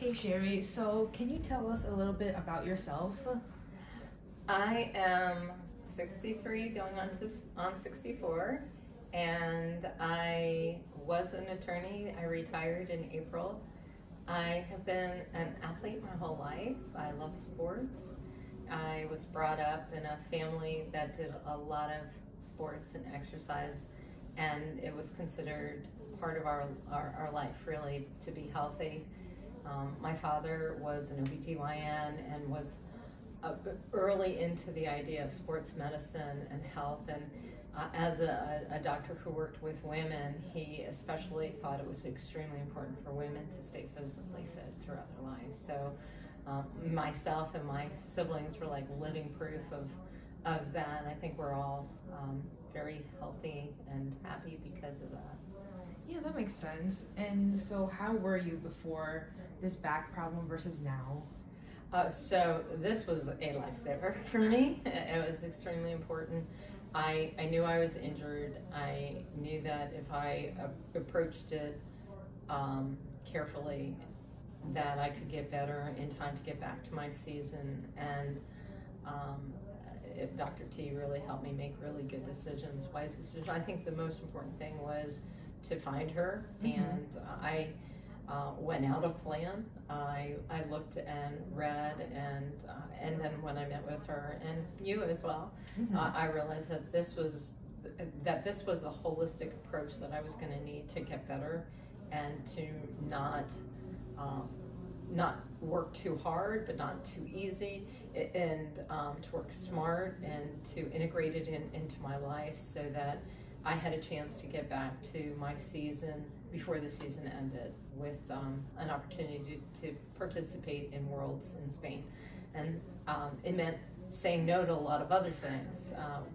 Hey Sherry, so can you tell us a little bit about yourself? I am 63 going on 64, and I was an attorney. I retired in April. I have been an athlete my whole life. I love sports. I was brought up in a family that did a lot of sports and exercise, and it was considered part of our life, really, to be healthy. My father was an OBGYN and was uh, early into the idea of sports medicine and health. And as a doctor who worked with women, he especially thought it was extremely important for women to stay physically fit throughout their lives. So myself and my siblings were like living proof of that. And I think we're all very healthy and happy because of that. Yeah, that makes sense. And so, how were you before this back problem versus now? So this was a lifesaver for me. It was extremely important. I knew I was injured. I knew that if I approached it carefully, that I could get better in time to get back to my season. And um, Dr. T really helped me make really good decisions, wise decisions. I think the most important thing was to find her, and I went out of plan. I looked and read, and then when I met with her and you as well, I realized that this was the holistic approach that I was going to need to get better, and to um, not work too hard, but not too easy, and to work smart and to integrate it into my life so that I had a chance to get back to my season before the season ended with an opportunity to participate in Worlds in Spain. And it meant saying no to a lot of other things,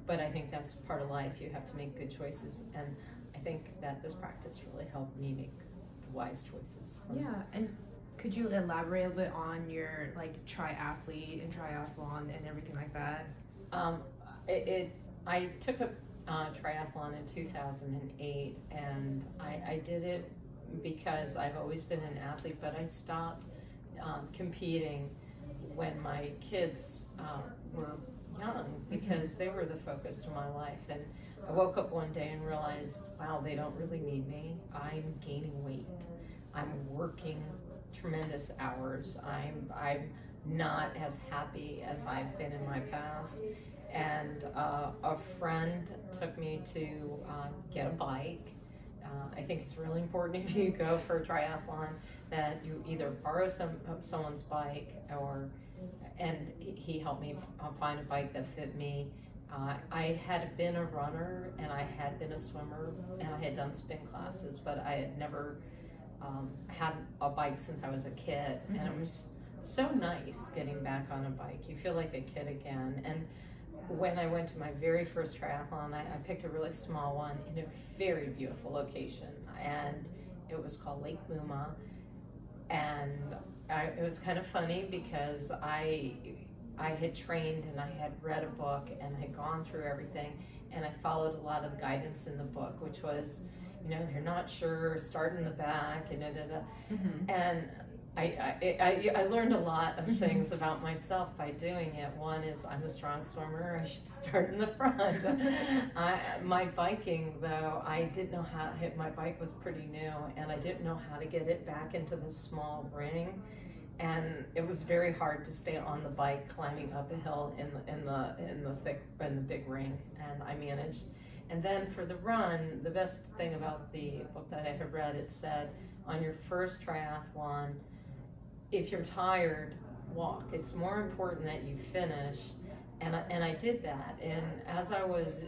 but I think that's part of life. You have to make good choices, and I think that this practice really helped me make the wise choices. Yeah, and could you elaborate a bit on your like triathlete and triathlon and everything like that? Um, I took a triathlon in 2008, and I did it because I've always been an athlete, but I stopped competing when my kids were young because they were the focus of my life. And I woke up one day and realized, wow, they don't really need me. I'm gaining weight. I'm working tremendous hours. I'm not as happy as I've been in my past. And a friend took me to get a bike. I think it's really important if you go for a triathlon that you either borrow someone's bike, and he helped me find a bike that fit me. I had been a runner, and I had been a swimmer, and I had done spin classes, but I had never had a bike since I was a kid, and it was so nice getting back on a bike. You feel like a kid again. And when I went to my very first triathlon, I picked a really small one in a very beautiful location, and it was called Lake Muma. And it was kind of funny because I had trained and I had read a book and I had gone through everything, and I followed a lot of the guidance in the book, which was, if you're not sure, start in the back, and and I learned a lot of things about myself by doing it. One is I'm a strong swimmer. I should start in the front. My biking, though, I didn't know how to hit. My bike was pretty new, and I didn't know how to get it back into the small ring. And it was very hard to stay on the bike climbing up a hill in the big ring. And I managed. And then for the run, the best thing about the book that I had read, it said, on your first triathlon, if you're tired, walk. It's more important that you finish. And I did that. And as I was,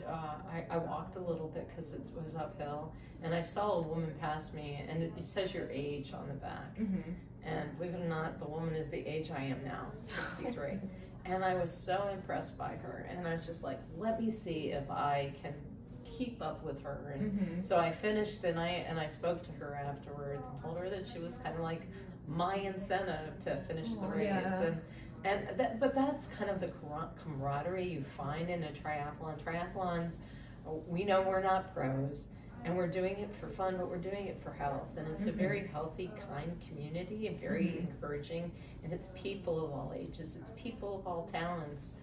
I walked a little bit because it was uphill. And I saw a woman pass me, and it says your age on the back. And believe it or not, the woman is the age I am now, 63. And I was so impressed by her. And I was just like, let me see if I can keep up with her. And so I finished, and I spoke to her afterwards and told her that she was kind of like my incentive to finish the race. Yeah. But that's kind of the camaraderie you find in a triathlon. Triathlons, we know we're not pros, and we're doing it for fun, but we're doing it for health. And it's a very healthy, kind community, and very encouraging. And it's people of all ages. It's people of all talents.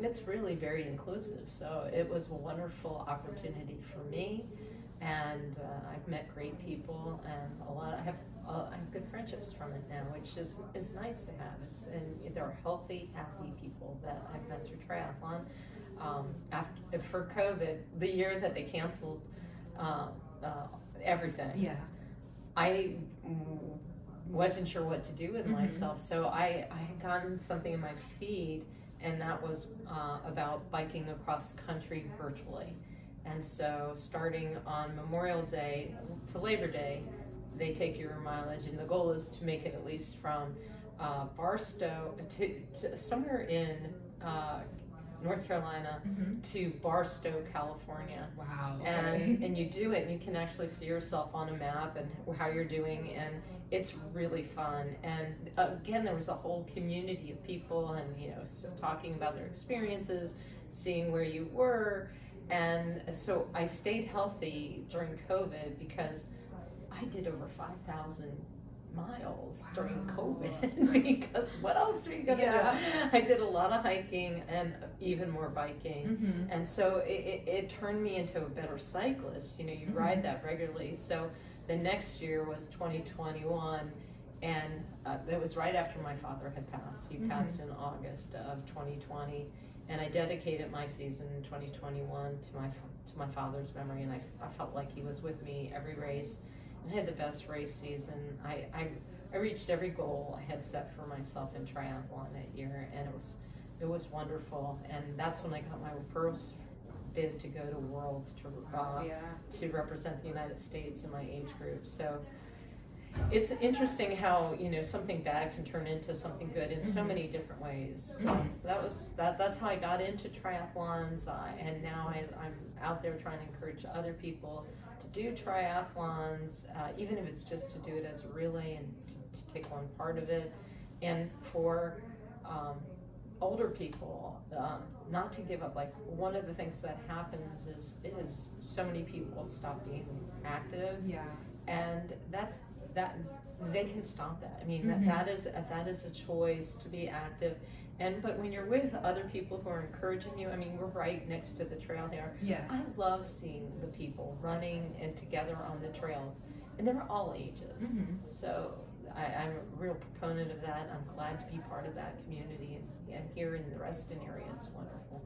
It's really very inclusive. So it was a wonderful opportunity for me. And I've met great people, and I have good friendships from it now, which is nice to have. And they're healthy, happy people that I've met through triathlon. For COVID, the year that they canceled everything, I wasn't sure what to do with myself. So I had gotten something in my feed, and that was about biking across the country virtually. And so starting on Memorial Day to Labor Day, they take your mileage, and the goal is to make it at least from Barstow to somewhere in North Carolina to Barstow, California. Wow. Okay. And you do it, and you can actually see yourself on a map and how you're doing, and it's really fun. And again, there was a whole community of people, and so talking about their experiences, seeing where you were. And so I stayed healthy during COVID because I did over 5,000 miles during COVID because what else are you going to do? I did a lot of hiking and even more biking. And so it turned me into a better cyclist. You ride that regularly. So the next year was 2021, and that was right after my father had passed. He passed in August of 2020. And I dedicated my season in 2021 to my father's memory, and I felt like he was with me every race. I had the best race season. I reached every goal I had set for myself in triathlon that year, and it was wonderful. And that's when I got my first bid to go to Worlds to represent the United States in my age group. So it's interesting how something bad can turn into something good in so many different ways. So that's how I got into triathlons, and now I'm out there trying to encourage other people to do triathlons, even if it's just to do it as a relay and to take one part of it, and for older people not to give up. Like, one of the things that happens is so many people stop being active, and that they can stop that. I mean, that is a choice to be active. But when you're with other people who are encouraging you, I mean, we're right next to the trail here. I love seeing the people running and together on the trails, and they're all ages. So I'm a real proponent of that. I'm glad to be part of that community, and here in the Reston area, it's wonderful.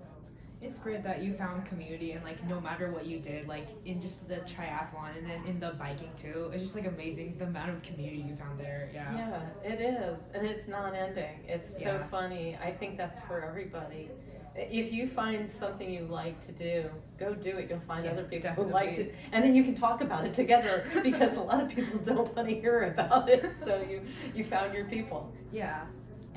It's great that you found community, and no matter what you did, in just the triathlon and then in the biking too, it's just amazing the amount of community you found there. Yeah, it is, and it's not ending. It's so funny. I think that's for everybody. If you find something you like to do, go do it. You'll find other people who like it, and then you can talk about it together, because a lot of people don't want to hear about it. So you found your people.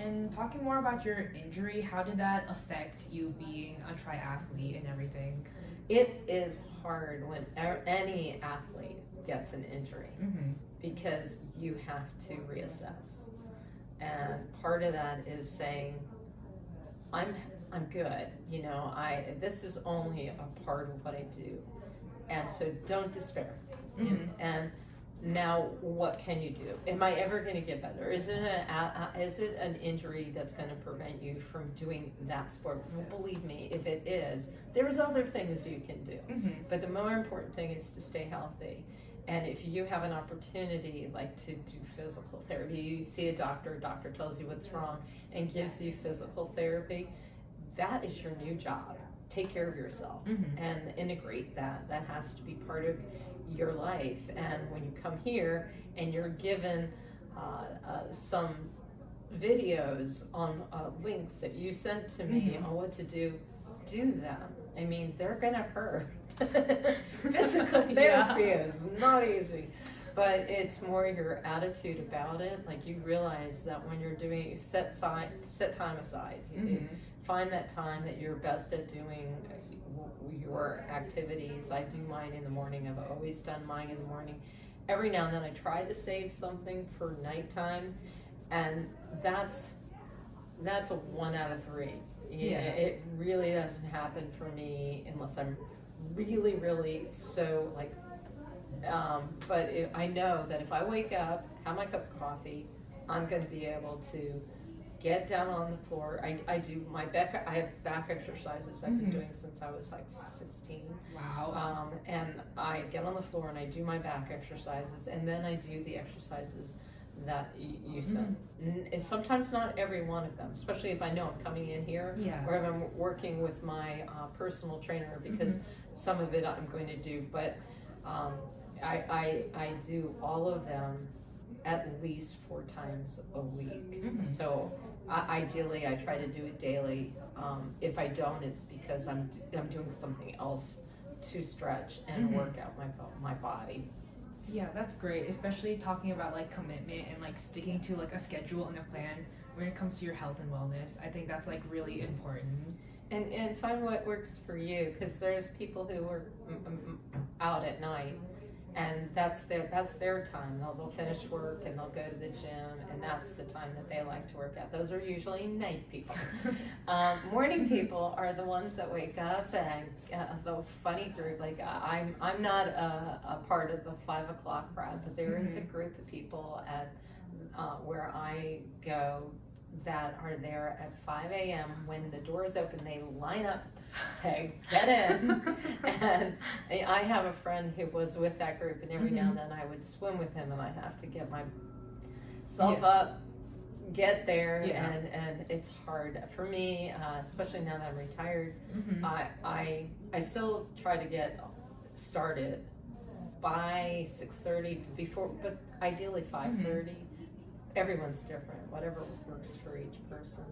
And talking more about your injury, how did that affect you being a triathlete and everything? It is hard when any athlete gets an injury, because you have to reassess. And part of that is saying, I'm good. This is only a part of what I do. And so don't despair. And now, what can you do? Am I ever going to get better? Is it an injury that's going to prevent you from doing that sport? Well, believe me, if it is, there's other things you can do. But the more important thing is to stay healthy. And if you have an opportunity, to do physical therapy, you see a doctor tells you what's wrong and gives you physical therapy, that is your new job. Take care of yourself and integrate that. That has to be part of your life. And when you come here and you're given some videos on links that you sent to me on what to do them. I mean, they're gonna hurt. Physical therapy is not easy, but it's more your attitude about it. You realize that when you're doing it, you set time aside. You find that time that you're best at doing your activities. I do mine in the morning. I've always done mine in the morning. Every now and then I try to save something for nighttime, and that's a 1 out of 3. It really doesn't happen for me unless I'm really, really so like, but I know that if I wake up, have my cup of coffee, I'm going to be able to get down on the floor. I do my back. I have back exercises I've been doing since I was like 16. Wow. And I get on the floor and I do my back exercises, and then I do the exercises that you said. And sometimes not every one of them, especially if I know I'm coming in here, Yeah. or if I'm working with my personal trainer, because some of it I'm going to do. But I do all of them at least 4 times a week. So ideally, I try to do it daily. If I don't, it's because I'm doing something else to stretch and work out my body. Yeah, that's great, especially talking about like commitment and like sticking to like a schedule and a plan when it comes to your health and wellness. I think that's like really important. And find what works for you, because there's people who work out at night, and that's their time. They'll finish work and they'll go to the gym, and that's the time that they like to work out. Those are usually night people. Morning people are the ones that wake up, and the funny group. Like I'm not a part of the 5 o'clock crowd, but there is a group of people at where I go that are there at 5 a.m. when the doors open. They line up to get in. And I have a friend who was with that group, and every now and then I would swim with him, and I have to get myself up, get there, and it's hard for me, especially now that I'm retired. I still try to get started by 6:30 before, but ideally 5:30. Everyone's different, whatever works for each person.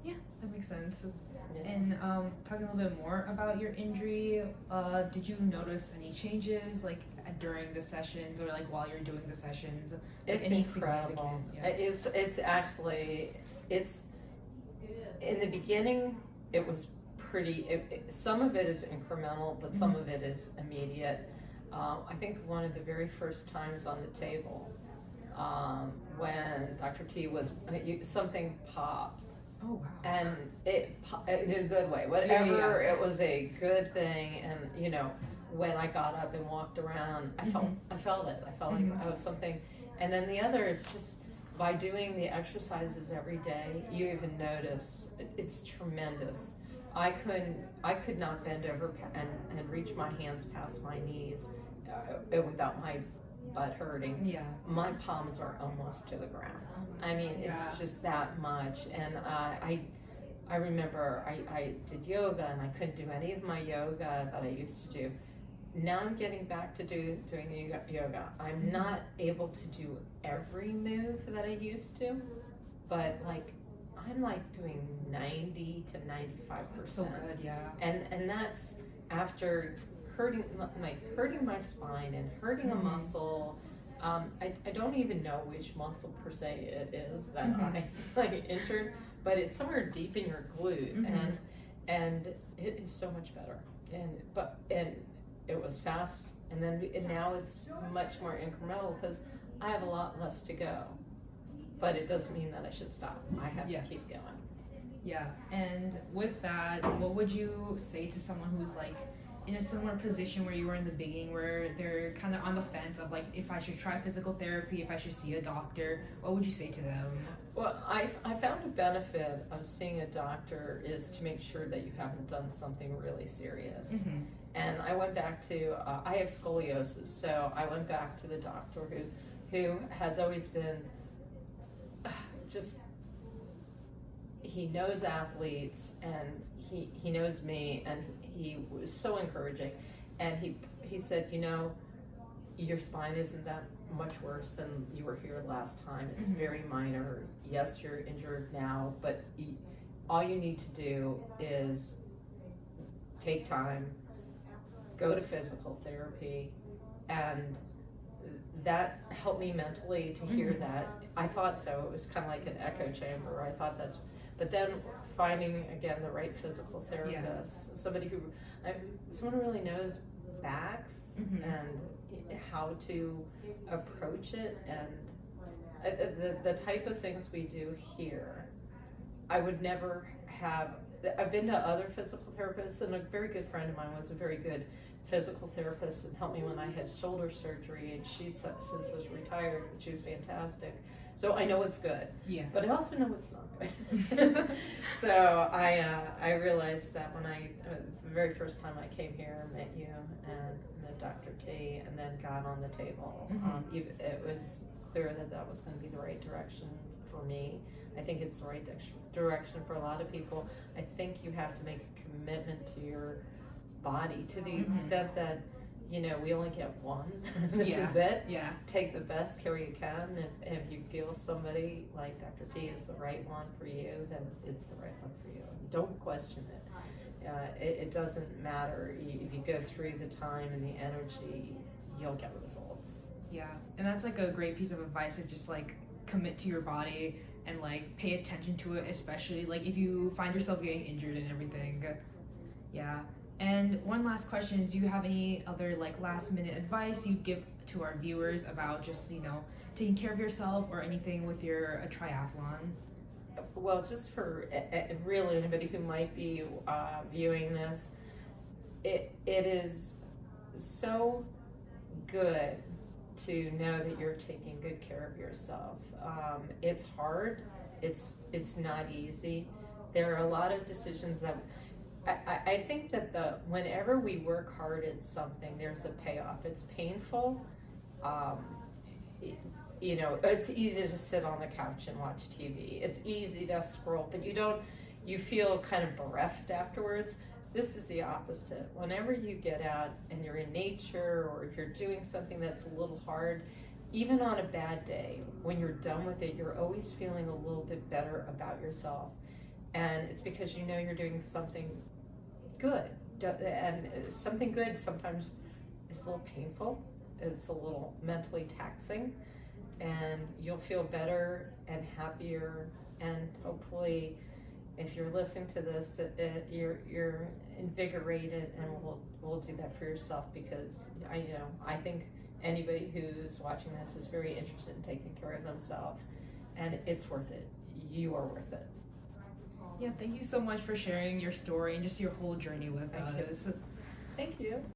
Yeah, that makes sense. Yeah. And talking a little bit more about your injury, did you notice any changes like during the sessions or like while you're doing the sessions? Like, it's incredible. It's actually, it's in the beginning it was pretty, some of it is incremental, but some of it is immediate. I think one of the very first times on the table, when Dr. T was, something popped. Oh, wow. And it in a good way. Whatever, it was a good thing. And you know, when I got up and walked around, I felt it. I felt like I was something. And then the other is just by doing the exercises every day, you even notice it's tremendous. I could not bend over and reach my hands past my knees without my butt hurting. Yeah. My palms are almost to the ground. I mean, it's just that much. And I remember I did yoga, and I couldn't do any of my yoga that I used to do. Now I'm getting back to doing the yoga. I'm not able to do every move that I used to, but like I'm like doing 90 to 95%. So good, yeah. And that's after hurting my spine and hurting a muscle. I don't even know which muscle per se it is that I injured, but it's somewhere deep in your glute, and it is so much better. And it was fast, and now it's much more incremental because I have a lot less to go. But it doesn't mean that I should stop. I have to keep going. Yeah, and with that, what would you say to someone who's like in a similar position where you were in the beginning, where they're kind of on the fence of like, if I should try physical therapy, if I should see a doctor? What would you say to them? Well, I found a benefit of seeing a doctor is to make sure that you haven't done something really serious. And I went back to, I have scoliosis, so I went back to the doctor who has always been just, he knows athletes, and he knows me, and he was so encouraging. And he said, you know, your spine isn't that much worse than you were here last time. It's very minor. Yes, you're injured now, but all you need to do is take time, go to physical therapy, and that helped me mentally to hear that. I thought so. It was kind of like an echo chamber. I thought but then finding again the right physical therapist, someone who really knows backs and how to approach it, and the type of things we do here, I would never have I've been to other physical therapists, and a very good friend of mine was a very good physical therapist and helped me when I had shoulder surgery, and she's since is retired, and she was fantastic. So I know it's good, Yeah. but I also know it's not good. So I realized that when the very first time I came here, met you and met Dr. T, and then got on the table, it was clear that that was going to be the right direction for me. I think it's the right direction for a lot of people. I think you have to make a commitment to your body to the extent that, you know, we only get one. This is it. Yeah. Take the best care you can. If you feel somebody like Dr. T is the right one for you, then it's the right one for you. Don't question it. It doesn't matter. If you go through the time and the energy, you'll get results. Yeah, and that's like a great piece of advice, of just like commit to your body and like pay attention to it, especially like if you find yourself getting injured and everything. Yeah. And one last question is, do you have any other like last minute advice you'd give to our viewers about just, you know, taking care of yourself or anything with your triathlon? Well, just for really anybody who might be viewing this, it is so good to know that you're taking good care of yourself. It's hard. It's not easy. There are a lot of decisions that I think that whenever we work hard at something, there's a payoff. It's painful. You know, it's easy to sit on the couch and watch TV. It's easy to scroll, but you feel kind of bereft afterwards. This is the opposite. Whenever you get out and you're in nature, or if you're doing something that's a little hard, even on a bad day, when you're done with it, you're always feeling a little bit better about yourself. And it's because you know you're doing something good. And something good sometimes is a little painful. It's a little mentally taxing. And you'll feel better and happier, and hopefully, if you're listening to this, you're invigorated, and we'll do that for yourself, because I think anybody who's watching this is very interested in taking care of themselves, and it's worth it. You are worth it. Yeah, thank you so much for sharing your story and just your whole journey with us. Thank you.